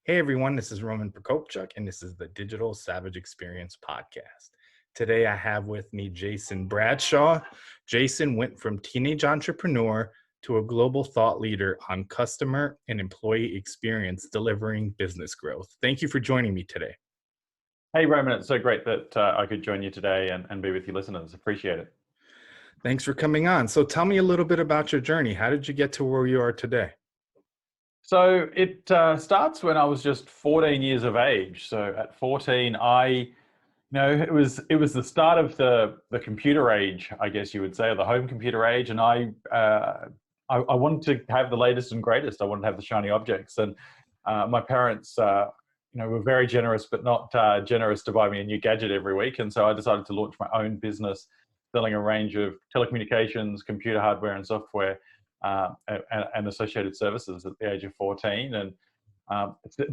Hey everyone, this is Roman Prokopchuk, and this is the Digital Savage Experience podcast. Today I have with me Jason Bradshaw. Jason went from teenage entrepreneur to a global thought leader on customer and employee experience delivering business growth. Thank you for joining me today. Hey, Roman, it's so great that I could join you today and be with your listeners. Appreciate it. Thanks for coming on. So tell me a little bit about your journey. How did you get to where you are today? So it starts when I was just 14 years of age. So at 14, it was the start of the computer age, I guess you would say, or the home computer age, and I wanted to have the latest and greatest. I wanted to have the shiny objects, and my parents, were very generous, but not generous to buy me a new gadget every week. And so I decided to launch my own business, selling a range of telecommunications, computer hardware, and software, and associated services at the age of 14. And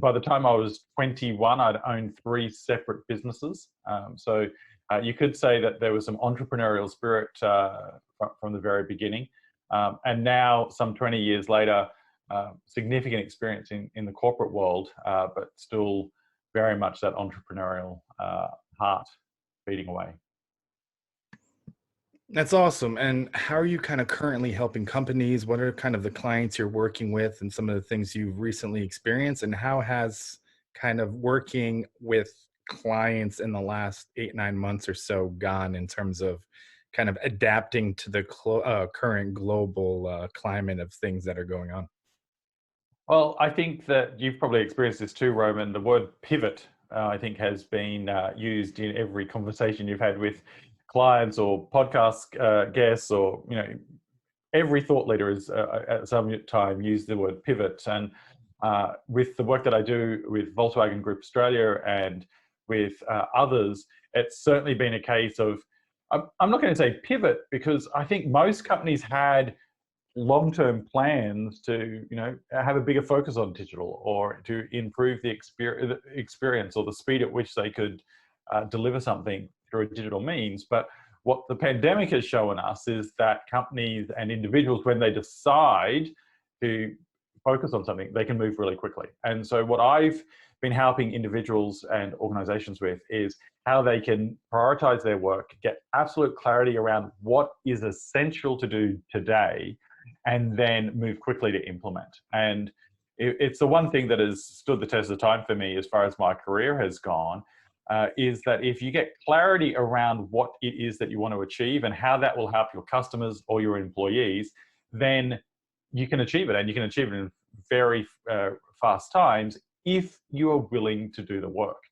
by the time I was 21, I'd owned three separate businesses. You could say that there was some entrepreneurial spirit from the very beginning. And now, some 20 years later, significant experience in the corporate world, but still very much that entrepreneurial heart beating away. That's awesome. And how are you kind of currently helping companies? What are kind of the clients you're working with and some of the things you've recently experienced? And how has kind of working with clients in the last 8, 9 months or so gone in terms of kind of adapting to the current global climate of things that are going on? Well, I think that you've probably experienced this too, Roman. The word pivot, I think, has been used in every conversation you've had with clients or podcast guests, or every thought leader is at some time used the word pivot. And with the work that I do with Volkswagen Group Australia and with others, it's certainly been a case of, I'm not going to say pivot, because I think most companies had long-term plans to have a bigger focus on digital, or to improve the experience or the speed at which they could deliver something through a digital means. But what the pandemic has shown us is that companies and individuals, when they decide to focus on something, they can move really quickly. And so what I've been helping individuals and organizations with is how they can prioritize their work, get absolute clarity around what is essential to do today, and then move quickly to implement. And it's the one thing that has stood the test of time for me as far as my career has gone, is that if you get clarity around what it is that you want to achieve and how that will help your customers or your employees, then you can achieve it, and you can achieve it in very fast times if you are willing to do the work.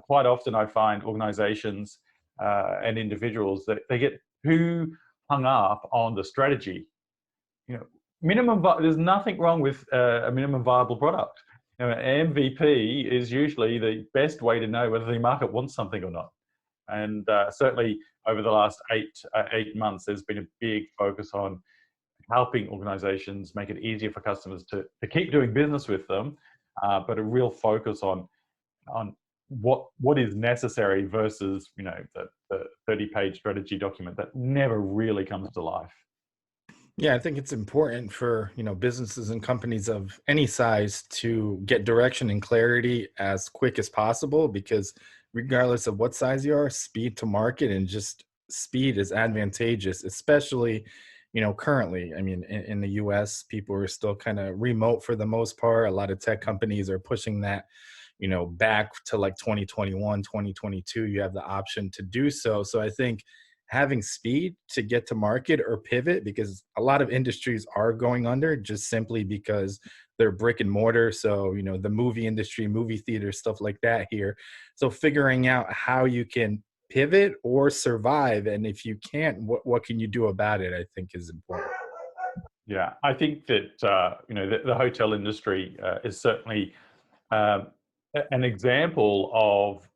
Quite often I find organizations and individuals that they get too hung up on the strategy. There's nothing wrong with a minimum viable product. An MVP is usually the best way to know whether the market wants something or not. And certainly over the last 8 months, there's been a big focus on helping organizations make it easier for customers to keep doing business with them, but a real focus on what is necessary versus the 30-page strategy document that never really comes to life. Yeah, I think it's important for, businesses and companies of any size to get direction and clarity as quick as possible, because regardless of what size you are, speed to market and just speed is advantageous, especially, currently. I mean, in the US, people are still kind of remote for the most part. A lot of tech companies are pushing that, back to like 2021, 2022. You have the option to do so. So I think having speed to get to market or pivot, because a lot of industries are going under just simply because they're brick and mortar. So, the movie industry, movie theater, stuff like that here. So figuring out how you can pivot or survive. And if you can't, what can you do about it, I think is important. Yeah, I think that the hotel industry is certainly um, an example of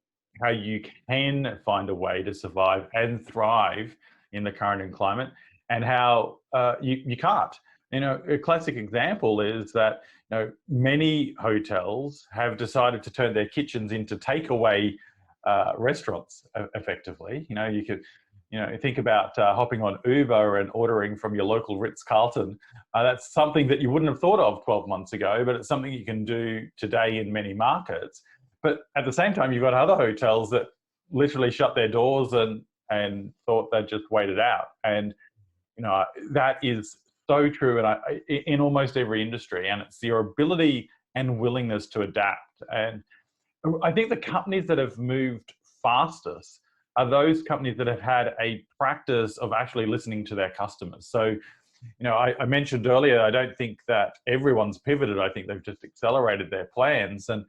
how you can find a way to survive and thrive in the current climate, and how you can't. A classic example is that many hotels have decided to turn their kitchens into takeaway restaurants. Effectively, think about hopping on Uber and ordering from your local Ritz-Carlton. That's something that you wouldn't have thought of 12 months ago, but it's something you can do today in many markets. But at the same time, you've got other hotels that literally shut their doors and thought they'd just wait it out. And that is so true, and in almost every industry. And it's your ability and willingness to adapt. And I think the companies that have moved fastest are those companies that have had a practice of actually listening to their customers. So, I mentioned earlier, I don't think that everyone's pivoted. I think they've just accelerated their plans. And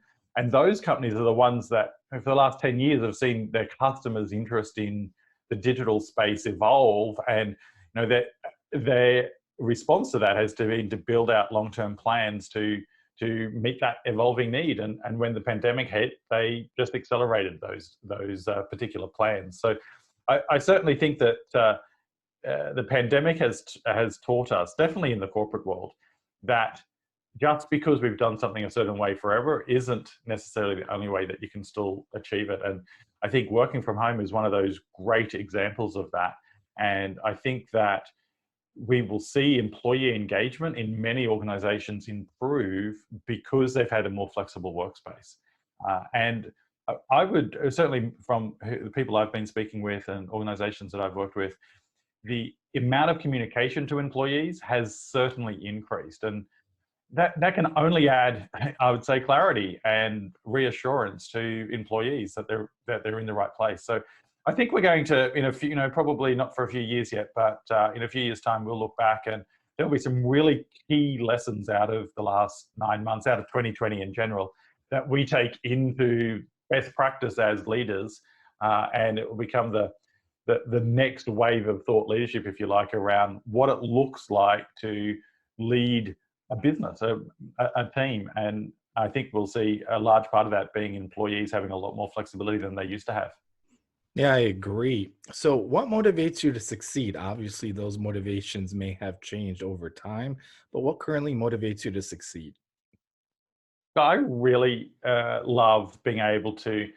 those companies are the ones that, for the last 10 years, have seen their customers' interest in the digital space evolve. And, that their response to that has been to build out long-term plans to meet that evolving need. And when the pandemic hit, they just accelerated those particular plans. So I certainly think that the pandemic has taught us, definitely in the corporate world, that just because we've done something a certain way forever isn't necessarily the only way that you can still achieve it. And I think working from home is one of those great examples of that. And I think that we will see employee engagement in many organizations improve because they've had a more flexible workspace. And I would certainly, from the people I've been speaking with and organizations that I've worked with, the amount of communication to employees has certainly increased. And that can only add, I would say, clarity and reassurance to employees that they're in the right place. So I think we're going to, in a few, probably not for a few years yet, but in a few years' time, we'll look back and there'll be some really key lessons out of the last 9 months, out of 2020 in general, that we take into best practice as leaders, and it will become the next wave of thought leadership, if you like, around what it looks like to lead a business, a team. And I think we'll see a large part of that being employees having a lot more flexibility than they used to have. Yeah, I agree. So, what motivates you to succeed? Obviously, those motivations may have changed over time, but what currently motivates you to succeed? I really love being able to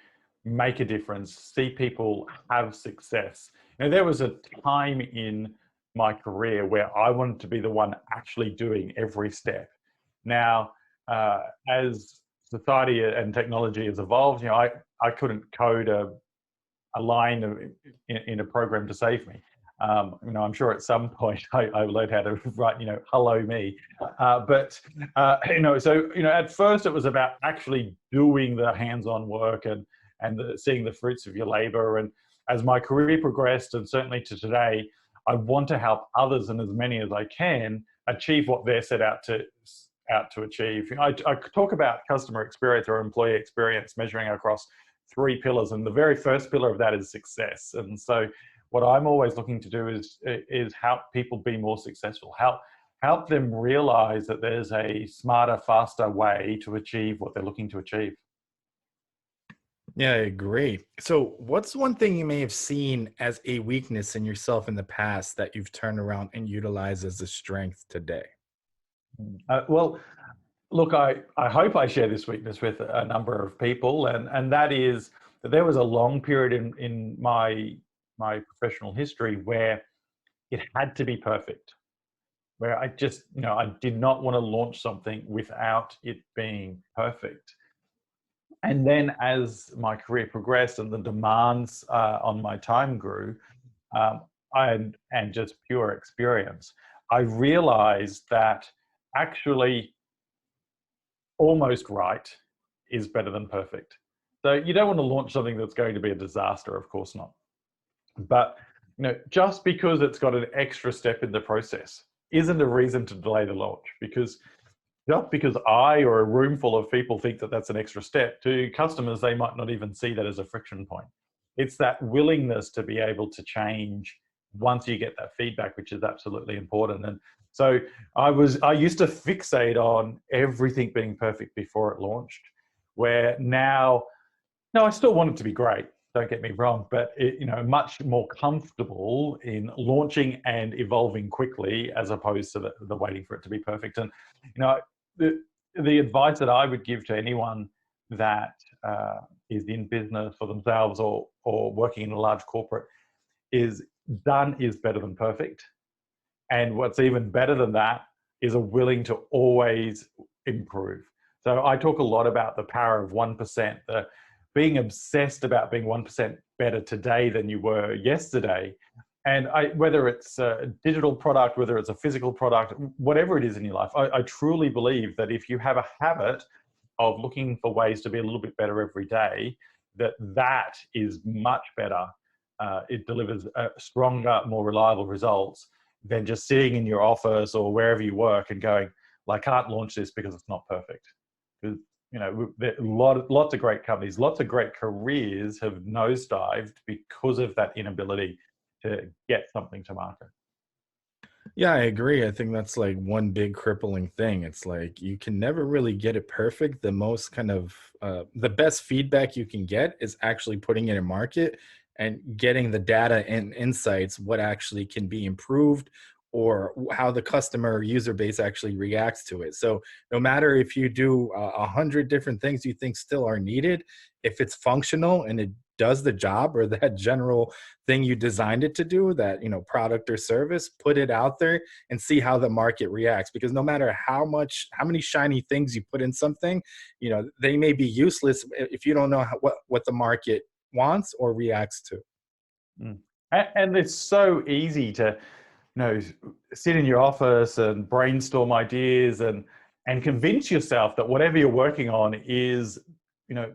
make a difference, see people have success. There was a time in my career where I wanted to be the one actually doing every step. Now, as society and technology has evolved, I couldn't code a line in a program to save me. I'm sure at some point I learned how to write, hello me. At first it was about actually doing the hands-on work and seeing the fruits of your labor. And as my career progressed, and certainly to today, I want to help others, and as many as I can, achieve what they're set out to achieve. I talk about customer experience or employee experience measuring across 3 pillars, and the very first pillar of that is success. And so what I'm always looking to do is help people be more successful, help them realize that there's a smarter, faster way to achieve what they're looking to achieve. Yeah, I agree. So, what's one thing you may have seen as a weakness in yourself in the past that you've turned around and utilized as a strength today? Well, look, I hope I share this weakness with a number of people, and that is that there was a long period in my professional history where it had to be perfect, where I just, I did not want to launch something without it being perfect. And then as my career progressed and the demands on my time grew, um, and just pure experience, I realized that actually almost right is better than perfect. So you don't want to launch something that's going to be a disaster, of course not. But just because it's got an extra step in the process isn't a reason to delay the launch, because just because I or a room full of people think that that's an extra step, to customers, they might not even see that as a friction point. It's that willingness to be able to change once you get that feedback, which is absolutely important. And so I used to fixate on everything being perfect before it launched, where now, no, I still want it to be great. Don't get me wrong, but much more comfortable in launching and evolving quickly as opposed to the waiting for it to be perfect. And the advice that I would give to anyone that is in business for themselves or working in a large corporate is done is better than perfect. And what's even better than that is a willing to always improve. So I talk a lot about the power of 1%, the being obsessed about being 1% better today than you were yesterday. And whether it's a digital product, whether it's a physical product, whatever it is in your life, I truly believe that if you have a habit of looking for ways to be a little bit better every day, that is much better. It delivers stronger, more reliable results than just sitting in your office or wherever you work and going, well, I can't launch this because it's not perfect. Because lots of great companies, lots of great careers have nosedived because of that inability to get something to market. Yeah, I agree. I think that's like one big crippling thing. It's like you can never really get it perfect. The most kind of the best feedback you can get is actually putting it in market and getting the data and insights, what actually can be improved or how the customer user base actually reacts to it. So no matter if you do 100 different things you think still are needed, if it's functional and it does the job or that general thing you designed it to do, that product or service, put it out there and see how the market reacts, because no matter how many shiny things you put in something, they may be useless if you don't know what the market wants or reacts to. Mm. And it's so easy to sit in your office and brainstorm ideas and convince yourself that whatever you're working on is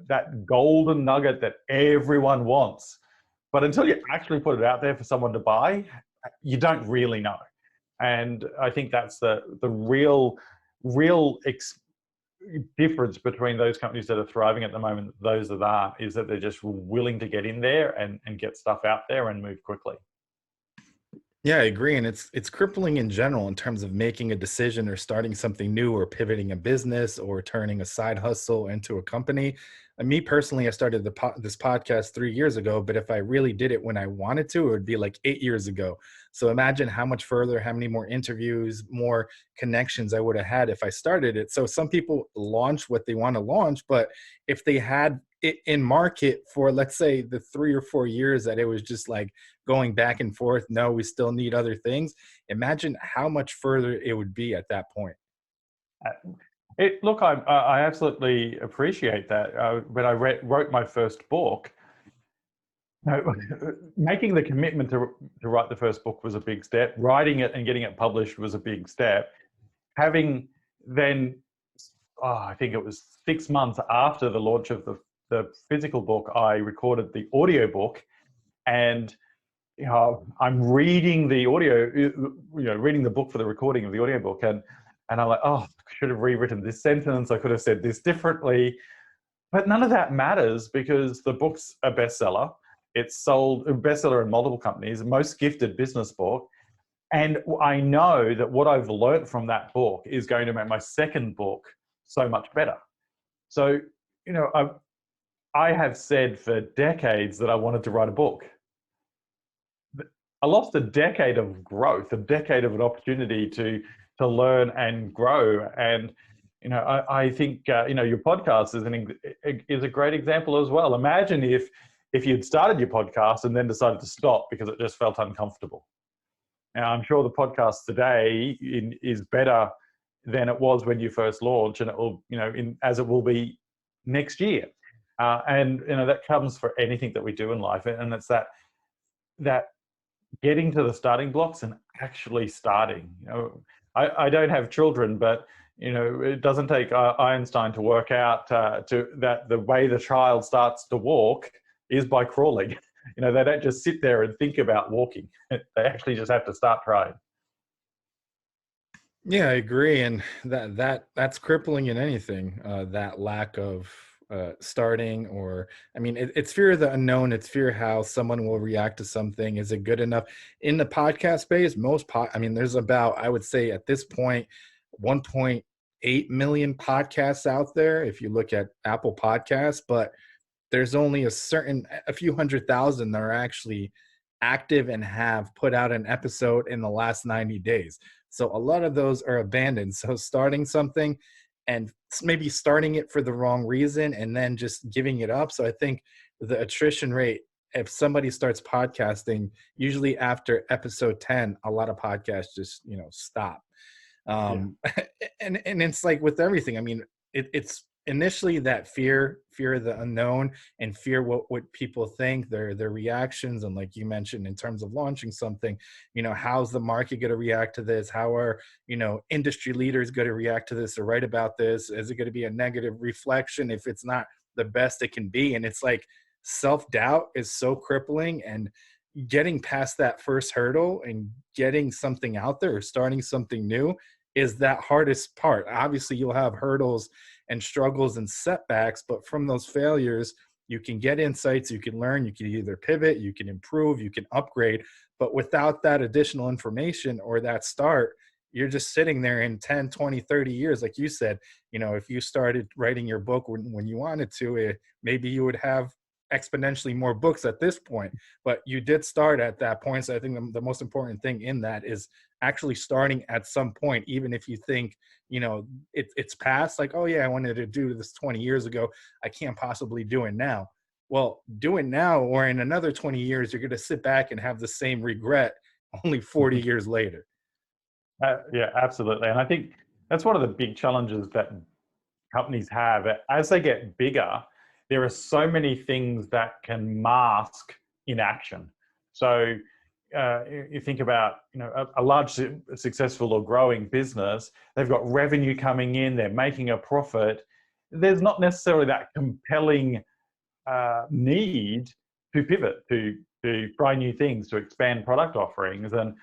that golden nugget that everyone wants. But until you actually put it out there for someone to buy, you don't really know. And I think that's the real difference between those companies that are thriving at the moment, those that aren't, is that they're just willing to get in there and get stuff out there and move quickly. Yeah, I agree, and it's crippling in general in terms of making a decision or starting something new or pivoting a business or turning a side hustle into a company. Me personally, I started this podcast 3 years ago, but if I really did it when I wanted to, it would be like 8 years ago. So imagine how much further, how many more interviews, more connections I would have had if I started it. So some people launch what they want to launch, but if they had it in market for, let's say, the 3 or 4 years that it was just like going back and forth, no, we still need other things, imagine how much further it would be at that point. Look, I absolutely appreciate that. When I wrote my first book, making the commitment to write the first book was a big step. Writing it and getting it published was a big step. Having then, I think it was 6 months after the launch of the physical book, I recorded the audio book, and I'm reading the audio, reading the book for the recording of the audio book, and I'm like, oh, I should have rewritten this sentence. I could have said this differently. But none of that matters because the book's a bestseller. It's sold a bestseller in multiple companies, most gifted business book. And I know that what I've learned from that book is going to make my second book so much better. So, I have said for decades that I wanted to write a book. I lost a decade of growth, a decade of an opportunity to learn and grow. And I think your podcast is a great example as well. Imagine if you'd started your podcast and then decided to stop because it just felt uncomfortable. Now, I'm sure the podcast today is better than it was when you first launched, and it will, as it will be next year. And that comes for anything that we do in life, and it's that getting to the starting blocks and actually starting. I don't have children, but it doesn't take Einstein to work out that the way the child starts to walk is by crawling. They don't just sit there and think about walking. They actually just have to start trying. Yeah, I agree, and that's crippling in anything. That lack of starting, or I mean, it's fear of the unknown. It's fear how someone will react to something. Is it good enough? In the podcast space, I mean, there's about, I would say at this point, 1.8 million podcasts out there. If you look at Apple Podcasts, but there's only a few 100,000 that are actually active and have put out an episode in the last 90 days. So a lot of those are abandoned. So starting something and maybe starting it for the wrong reason and then just giving it up. So I think the attrition rate if somebody starts podcasting, usually after episode 10, a lot of podcasts just, stop. Yeah. um and it's like with everything. I mean, it's initially that fear of the unknown, and fear what people think, their reactions. And like you mentioned, in terms of launching something, how's the market going to react to this? How are, industry leaders going to react to this or write about this? Is it going to be a negative reflection if it's not the best it can be? And it's like, self-doubt is so crippling, and getting past that first hurdle and getting something out there or starting something new is that hardest part. Obviously, you'll have hurdles and struggles and setbacks, but from those failures, you can get insights, you can learn, you can either pivot, you can improve, you can upgrade. But without that additional information or that start, you're just sitting there in 10, 20, 30 years. Like you said, if you started writing your book when you wanted to, maybe you would have exponentially more books at this point, but you did start at that point. So I think the most important thing in that is actually starting at some point, even if you think, it's past, like, oh yeah, I wanted to do this 20 years ago, I can't possibly do it now. Well, do it now, or in another 20 years, you're going to sit back and have the same regret only 40 years later. Yeah, absolutely. And I think that's one of the big challenges that companies have. As they get bigger, there are so many things that can mask inaction. So you think about, a large, successful or growing business, they've got revenue coming in, they're making a profit. There's not necessarily that compelling need to pivot, to try new things, to expand product offerings. And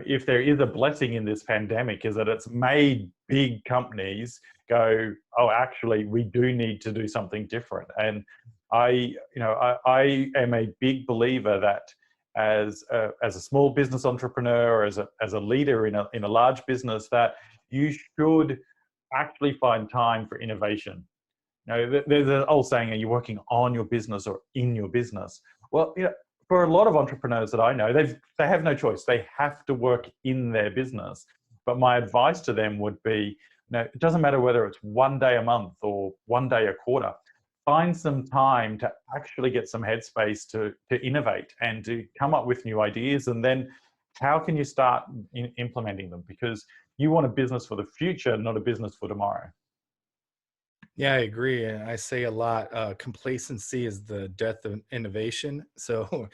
if there is a blessing in this pandemic, is that it's made big companies go, oh, actually, we do need to do something different. And I am a big believer that as a small business entrepreneur, or as a leader in a large business, that you should actually find time for innovation. There's an old saying, are you working on your business or in your business? Well, for a lot of entrepreneurs that I know, they have no choice. They have to work in their business. But my advice to them would be, it doesn't matter whether it's one day a month or one day a quarter. Find some time to actually get some headspace to innovate and to come up with new ideas. And then how can you start implementing them? Because you want a business for the future, not a business for tomorrow. Yeah, I agree. And I say a lot, complacency is the death of innovation. So,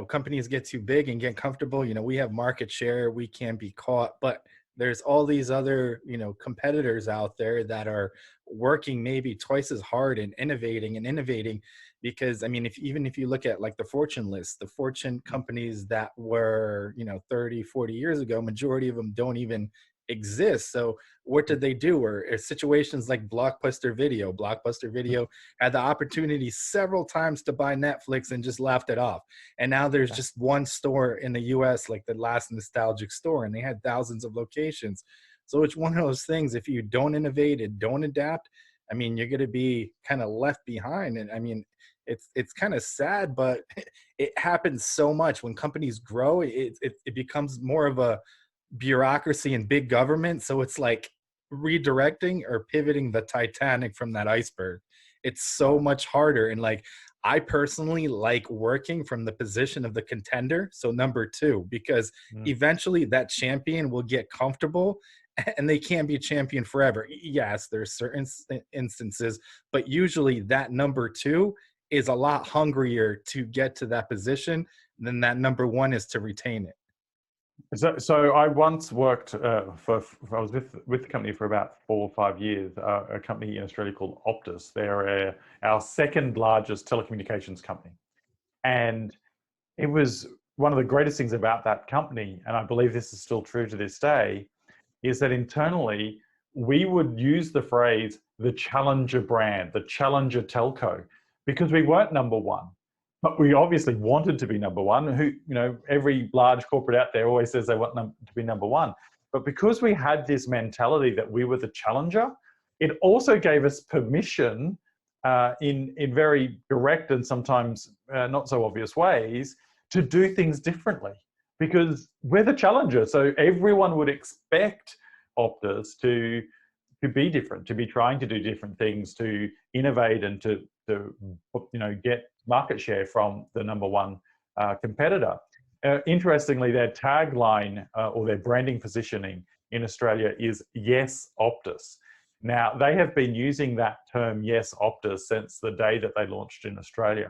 companies get too big and get comfortable. We have market share, we can be caught, but there's all these other, competitors out there that are working maybe twice as hard and innovating. Because I mean, even if you look at like the Fortune list, the Fortune companies that were, 30, 40 years ago, majority of them don't even exist. So what did they do? Or situations like Blockbuster Video had the opportunity several times to buy Netflix and just laughed it off. And now there's just one store in the US, like the last nostalgic store, and they had thousands of locations. So it's one of those things, if you don't innovate and don't adapt, I mean, you're going to be kind of left behind. And I mean, it's kind of sad, but it happens so much when companies grow. It becomes more of a bureaucracy and big government. So it's like redirecting or pivoting the Titanic from that iceberg. It's so Right. much harder. And like, I personally like working from the position of the contender. So number two, because Mm. eventually that champion will get comfortable and they can't be a champion forever. Yes, there's certain instances, but usually that number two is a lot hungrier to get to that position than that number one is to retain it. So I once worked I was with the company for about 4 or 5 years, a company in Australia called Optus. They're our second largest telecommunications company. And it was one of the greatest things about that company, and I believe this is still true to this day, is that internally we would use the phrase the challenger brand, the challenger telco, because we weren't number one. But we obviously wanted to be number one. Every large corporate out there always says they want to be number one. But because we had this mentality that we were the challenger, it also gave us permission in very direct and sometimes not so obvious ways to do things differently, because we're the challenger. So everyone would expect Optus to be different, to be trying to do different things, to innovate and to to get market share from the number one competitor. Interestingly, their tagline or their branding positioning in Australia is "Yes Optus." Now, they have been using that term "Yes Optus" since the day that they launched in Australia.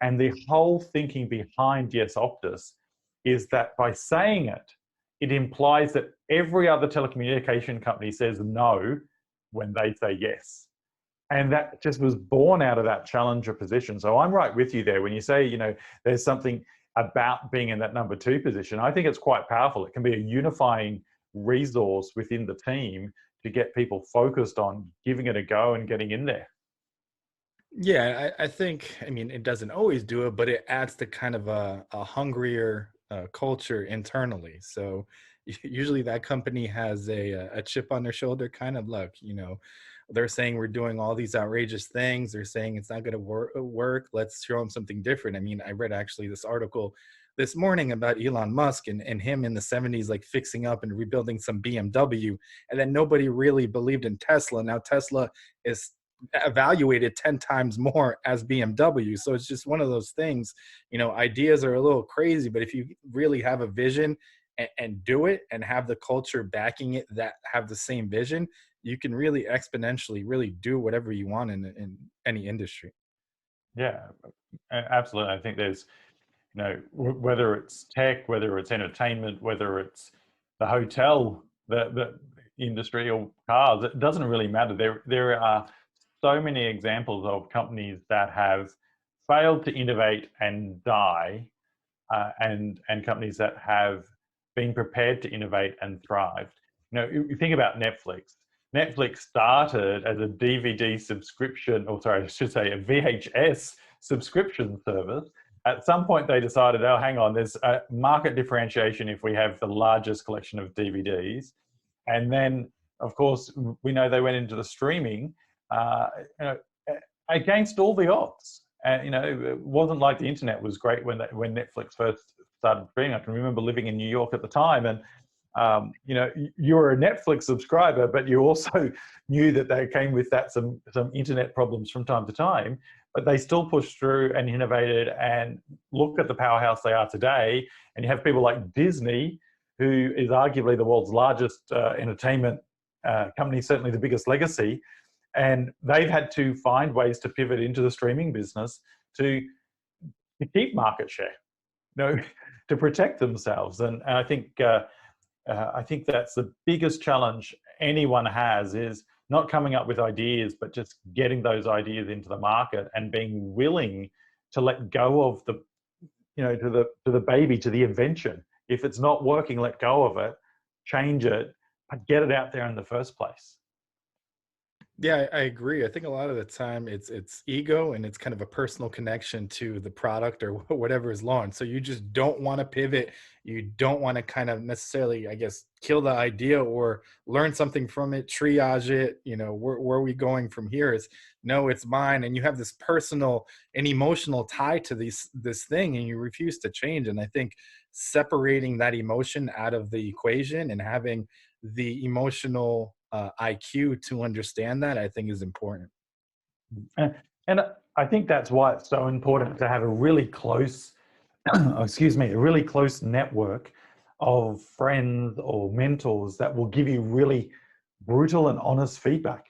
And the whole thinking behind "Yes Optus" is that by saying it, it implies that every other telecommunication company says no when they say yes. And that just was born out of that challenger position. So I'm right with you there. When you say, there's something about being in that number two position, I think it's quite powerful. It can be a unifying resource within the team to get people focused on giving it a go and getting in there. Yeah, I think, I mean, it doesn't always do it, but it adds to kind of a hungrier culture internally. So usually that company has a chip on their shoulder, kind of, look, they're saying we're doing all these outrageous things. They're saying it's not going to work. Let's show them something different. I mean, I read actually this article this morning about Elon Musk and him in the 70s, like fixing up and rebuilding some BMW. And then nobody really believed in Tesla. Now Tesla is evaluated 10 times more as BMW. So it's just one of those things, ideas are a little crazy, but if you really have a vision and do it and have the culture backing it that have the same vision, you can really exponentially really do whatever you want in any industry. Yeah, absolutely. I think there's, whether it's tech, whether it's entertainment, whether it's the hotel, the industry or cars, it doesn't really matter. There are so many examples of companies that have failed to innovate and die, and companies that have been prepared to innovate and thrived. You think about Netflix. Netflix started as a DVD subscription, or sorry, I should say a VHS subscription service. At some point, they decided, oh, hang on, there's a market differentiation if we have the largest collection of DVDs. And then, of course, we know they went into the streaming against all the odds. And it wasn't like the internet was great when Netflix first started streaming. I can remember living in New York at the time, and you were a Netflix subscriber, but you also knew that they came with that some internet problems from time to time. But they still pushed through and innovated, and look at the powerhouse they are today. And you have people like Disney, who is arguably the world's largest entertainment company, certainly the biggest legacy. And they've had to find ways to pivot into the streaming business to keep market share, to protect themselves. And I think that's the biggest challenge anyone has, is not coming up with ideas, but just getting those ideas into the market and being willing to let go of the, to the baby, to the invention. If it's not working, let go of it, change it, but get it out there in the first place. Yeah, I agree. I think a lot of the time it's ego and it's kind of a personal connection to the product or whatever is launched. So you just don't want to pivot. You don't want to kind of necessarily, I guess, kill the idea or learn something from it, triage it. Where are we going from here? Is no, it's mine, and you have this personal and emotional tie to this thing, and you refuse to change. And I think separating that emotion out of the equation and having the emotional IQ to understand that, I think, is important. And I think that's why it's so important to have a really close, a really close network of friends or mentors that will give you really brutal and honest feedback.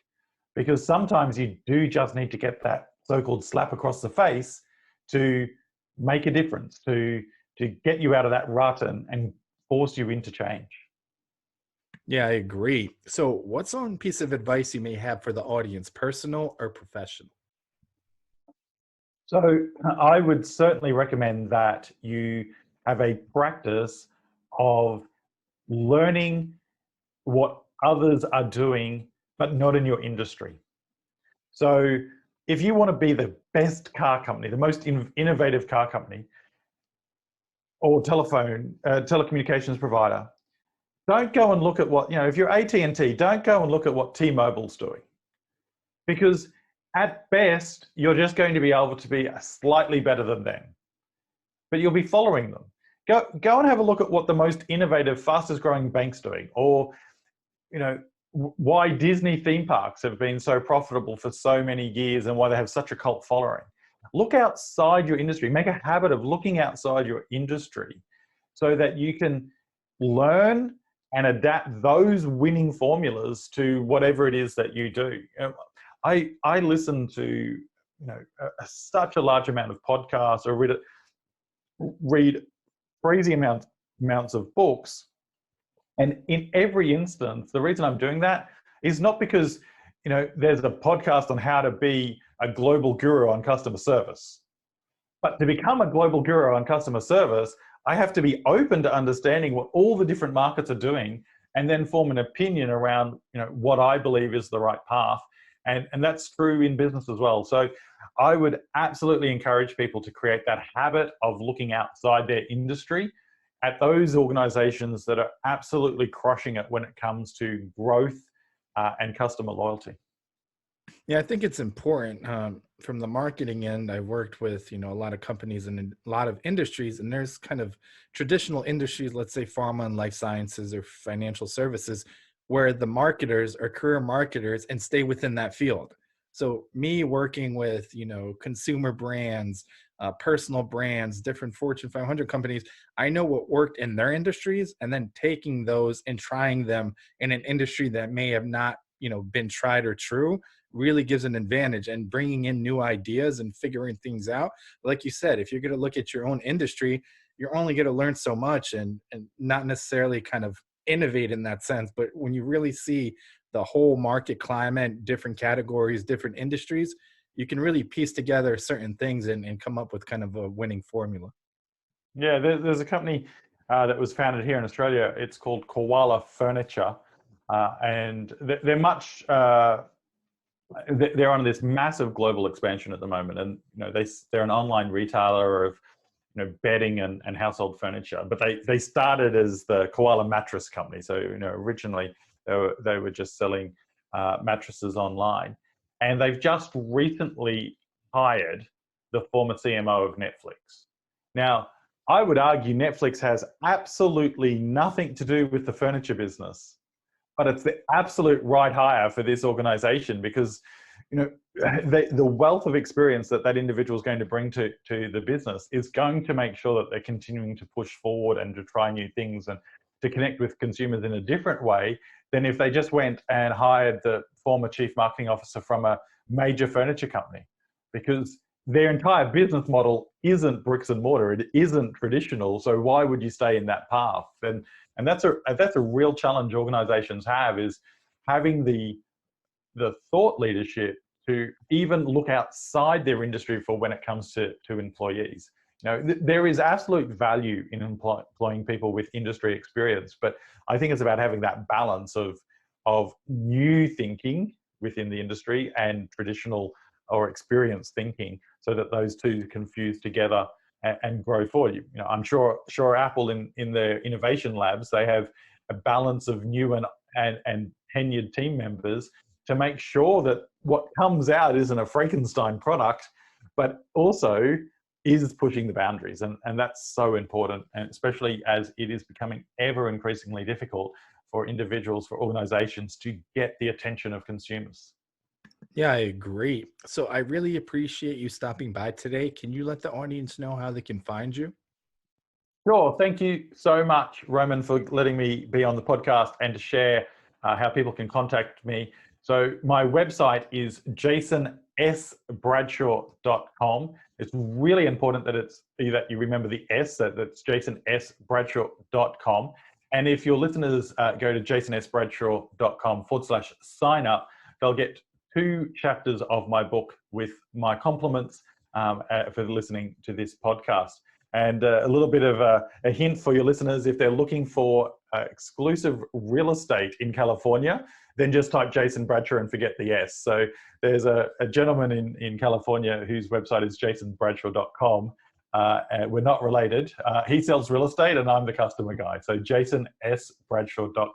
Because sometimes you do just need to get that so-called slap across the face to make a difference, to get you out of that rut and force you into change. Yeah, I agree. So, what's one piece of advice you may have for the audience, personal or professional? So I would certainly recommend that you have a practice of learning what others are doing, but not in your industry. So if you want to be the best car company, the most innovative car company or telecommunications provider, don't go and look at what, if you're AT&T, don't go and look at what T-Mobile's doing. Because at best, you're just going to be able to be slightly better than them, but you'll be following them. Go and have a look at what the most innovative, fastest growing bank's doing, or why Disney theme parks have been so profitable for so many years and why they have such a cult following. Look outside your industry. Make a habit of looking outside your industry so that you can learn and adapt those winning formulas to whatever it is that you do. I listen to such a large amount of podcasts or read crazy amounts of books. And in every instance, the reason I'm doing that is not because there's a podcast on how to be a global guru on customer service. But to become a global guru on customer service, I have to be open to understanding what all the different markets are doing and then form an opinion around what I believe is the right path. And that's true in business as well. So I would absolutely encourage people to create that habit of looking outside their industry at those organizations that are absolutely crushing it when it comes to growth and customer loyalty. Yeah, I think it's important. From the marketing end, I worked with a lot of companies and a lot of industries, and there's kind of traditional industries, let's say pharma and life sciences or financial services, where the marketers are career marketers and stay within that field. So me working with consumer brands, personal brands, different Fortune 500 companies, I know what worked in their industries, and then taking those and trying them in an industry that may have not been tried or true really gives an advantage, and bringing in new ideas and figuring things out. Like you said, if you're going to look at your own industry, you're only going to learn so much and not necessarily kind of innovate in that sense. But when you really see the whole market climate, different categories, different industries, you can really piece together certain things and come up with kind of a winning formula. Yeah, there's a company that was founded here in Australia. It's called Koala Furniture. And they're much they're on this massive global expansion at the moment, and they're an online retailer of bedding and household furniture. But they started as the Koala Mattress Company. So originally they were just selling mattresses online, and they've just recently hired the former CMO of Netflix. Now, I would argue Netflix has absolutely nothing to do with the furniture business, but it's the absolute right hire for this organization because the wealth of experience that individual is going to bring to the business is going to make sure that they're continuing to push forward and to try new things and to connect with consumers in a different way than if they just went and hired the former chief marketing officer from a major furniture company, because their entire business model isn't bricks and mortar. It isn't traditional. So why would you stay in that path? And that's a real challenge organizations have, is having the thought leadership to even look outside their industry for when it comes to employees. There is absolute value in employing people with industry experience, but I think it's about having that balance of new thinking within the industry and traditional or experienced thinking, so that those two can fuse together and grow forward. I'm sure Apple in their innovation labs, they have a balance of new and tenured team members to make sure that what comes out isn't a Frankenstein product, but also is pushing the boundaries. And that's so important, and especially as it is becoming ever increasingly difficult for individuals, for organizations to get the attention of consumers. Yeah, I agree. So I really appreciate you stopping by today. Can you let the audience know how they can find you? Sure. Thank you so much, Roman, for letting me be on the podcast and to share how people can contact me. So my website is jasonsbradshaw.com. It's really important that you remember the S, that's jasonsbradshaw.com. And if your listeners go to jasonsbradshaw.com/sign up, they'll get 2 chapters of my book with my compliments for listening to this podcast. And a little bit of a hint for your listeners: if they're looking for exclusive real estate in California, then just type Jason Bradshaw and forget the S. So there's a gentleman in California whose website is jasonsbradshaw.com. And we're not related. He sells real estate and I'm the customer guy. So jasonsbradshaw.com.